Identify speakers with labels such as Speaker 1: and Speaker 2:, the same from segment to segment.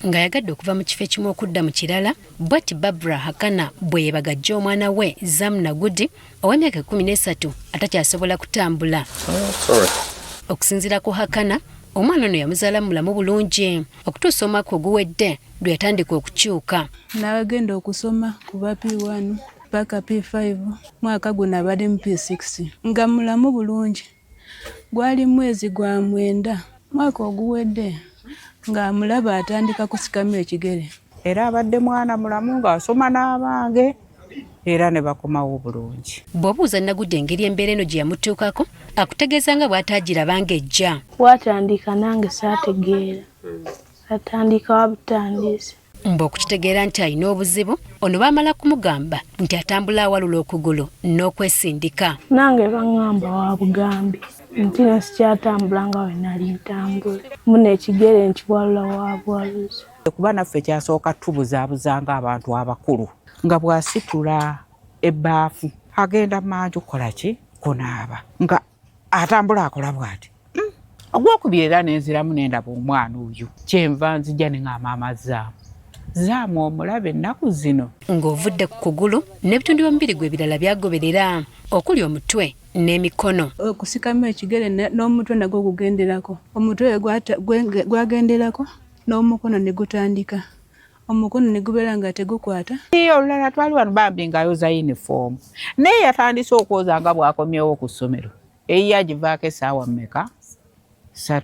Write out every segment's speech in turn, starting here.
Speaker 1: nga yagadde okuva mu kifo ekimu okudda mu kirala. Bw'ati Barbara Hakana bwe yeebagajja omwana we Zamna Gudi ow'emyaka 13 atakyasobola kutambula. Okusinziira ku Hakana, omwana ono yamuzaala mulamu bulungi okutuusa omwaka oguwedde lwe yatandika okukyuka.
Speaker 2: N'agenda okusoma kuva P1 paka P5 mwaka guno abadde mu P6 nga mulamu bulungi. Gwali mwezi gwa 9 mwaka oguwedde nga mulaba atandika kusikamu ekigere.
Speaker 3: Era abadde mwana mulamu ng'asoma n'abange era ne bakomawo bulungi.
Speaker 1: Bw'obuuza Nagudde engeri embeera eno gye yamutuukako, akutegeeza nga bw'ataagirabanga ejja.
Speaker 4: Bw'atandika nange saategeera. Atandika wabutandise.
Speaker 1: Mb'okukitegeera nti alina obuzibu, ono baamala kumugamba nti atambula awalula okugulu n'okwesindika.
Speaker 4: Nange baŋŋamba wa bugambi nti nsikyatambula nga we nali ntambula. Muna ekigere nkibwalula wa bwaluzi.
Speaker 3: Kuba naffe kyasooka tubuzaabuzanga abantu abakulu nga bw'asitula ebbaafu agenda manju kola ki kunaaba nga atambula akola bw'ati. Ogwokubiri era nenziramu nendaba omwana oyo kyenva nzija ne ŋŋamba amazaamu. Zaamu omulabe ennaku zino.
Speaker 1: Ng'ovudde ku kugulu n'ebitundu by'omubiri gwe ebirala byagoberera okuli omutwe n'emikono.
Speaker 2: Okusikamu ekigere n'omutwe nagwo gugenderako. Omutwe gwagenderako n'omukono ne gutandika. Omukono ne gubeera nga tegukwata.
Speaker 3: Olulala twali wano bambi ng'ayoza yunifoomu. Naye yatandise okwoza nga bw'akomyewo ku ssomero. Eyiye agivaako essaawa mmeka? 3.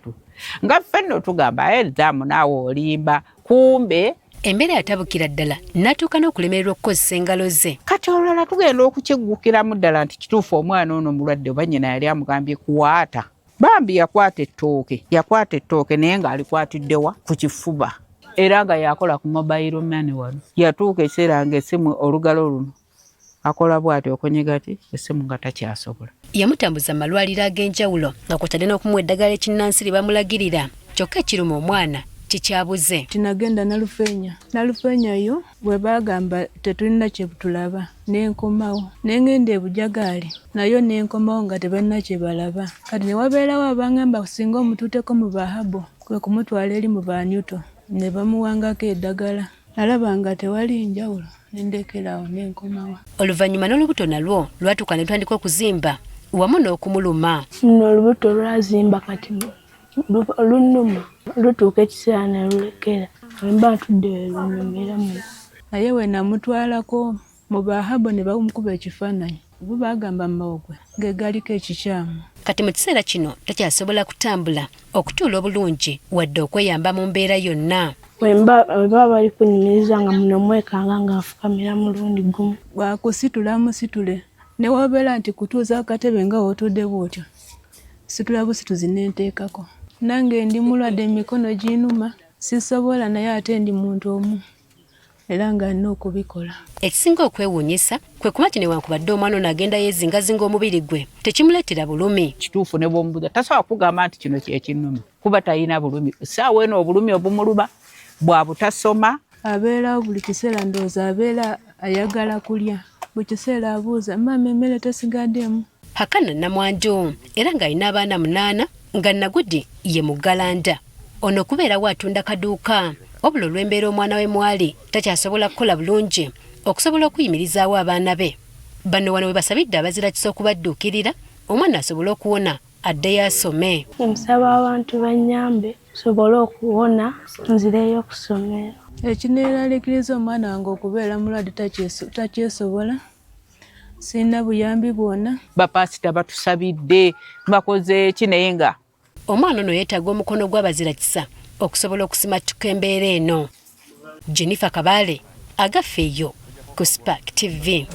Speaker 3: Nga ffe nno tugamba zaamu naawe olimba. Kumbe
Speaker 1: embeera yatabukira ddala n'atuuka n'okulemererwa okukozesa engalo ze.
Speaker 3: Kati olulala tugenda okukiggukiramu ddala nti kituufu omwana ono mulwadde oba nnyina yali amugambye kuwaata. Bambi yakwata ettooke naye ng'alikwatidde wa ku kifuba. Era nga yakola ku mobile money wano. Yatuuka ekiseera ng'essimu olugalo luno akola bw'ati okonyega ti essimu nga takyasobola.
Speaker 1: Yamutambuza amalwaliro ag'enjawulo nga kw'otadde n'okumuwa eddagala ekinnansi lye bamulagirira. Kyokka ekiruma omwana kikyabuze.
Speaker 2: Tinagenda Nalufeenya yo bwe bagamba tetulina kye tulaba n'enkomawo. N'engenda ebujagaali nayo n'enkomawo nga tebalina kye balaba. Kati ne wabeerawo abangamba singa omutuuteko mu bahabo kwe kumutwala eri mu banyuto ne bamuwangako eddagala. Nalaba nga tewali njawulo nendekerawo n'enkomawo.
Speaker 1: Oluvannyuma n'olubuto nalwo lwatuuka ne lutandika okuzimba wamu n'okumuluma.
Speaker 4: Olubuto lwazimba kati olunuma lutuuka ekiseera ne lulekera. Mba ntudde lunyumiramu.
Speaker 2: Naye we namutwalako mu bahabo ne bamukuba ekifaananyi. Bo bagamba mawogwe gegaliko ekikyamu.
Speaker 1: Kati mu kiseera kino takyasobola kutambula okutuula obulungi wadde okweyamba mu mbeera yonna.
Speaker 4: Wemba bali kunyumiriza nga muno mwekanga nga afukamira mulundi gumu.
Speaker 2: Wakusitula musitule ne wabeera nti kutuuza akatebe nga otudde bw'otyo. Situla busituzi n'enteekako. Nange ndi mulwadde emikono ginuma sisobola naye ate ndi muntu omu era nga nina okubikola.
Speaker 1: Ekisinga okwewuunyisa kwe kuba kino newankubadde omwana ono agenda yeezingazinga omubiri gwe tekimuleetera bulumi.
Speaker 3: Kituufu ne bw'omubuuza tasobola kugamba nti kino kyekinnuma kuba talina bulumi. Essaawa eno obulumi obumuluba bwa butasoma.
Speaker 2: Abeerawo buli kiseera ndowooza abeera ayagala kulya. Buli kiseera abuuza maama emmere tesigaddemu.
Speaker 1: Hakana Namwanjo era ng'alina abaana 8 nga Nagudi ye muggalanda. Ono kubeerawo atunda kaduuka wabula olw'embeera omwana we mwali takyasobola kukola bulungi okusobola okuyimirizaawo abaana be. Bano wano we basabidde abazira kisa okubadduukirira omwana asobole okuwona addeyo asome.
Speaker 4: Nsaba abantu bannyambe sobole okuwona nzireyo okusomera.
Speaker 2: Ekineeraliikiriza omwana wange okubeera mulwadde takyesobola. Sina buyambi bwonna.
Speaker 3: Bapasita batusabidde bakoze eki naye nga
Speaker 1: omwana ono yeetaaga omukono gw'abazira kisa okusobola okusimattuka embeera eno. Jennifer Kabale agaffe eyo ku Spark TV.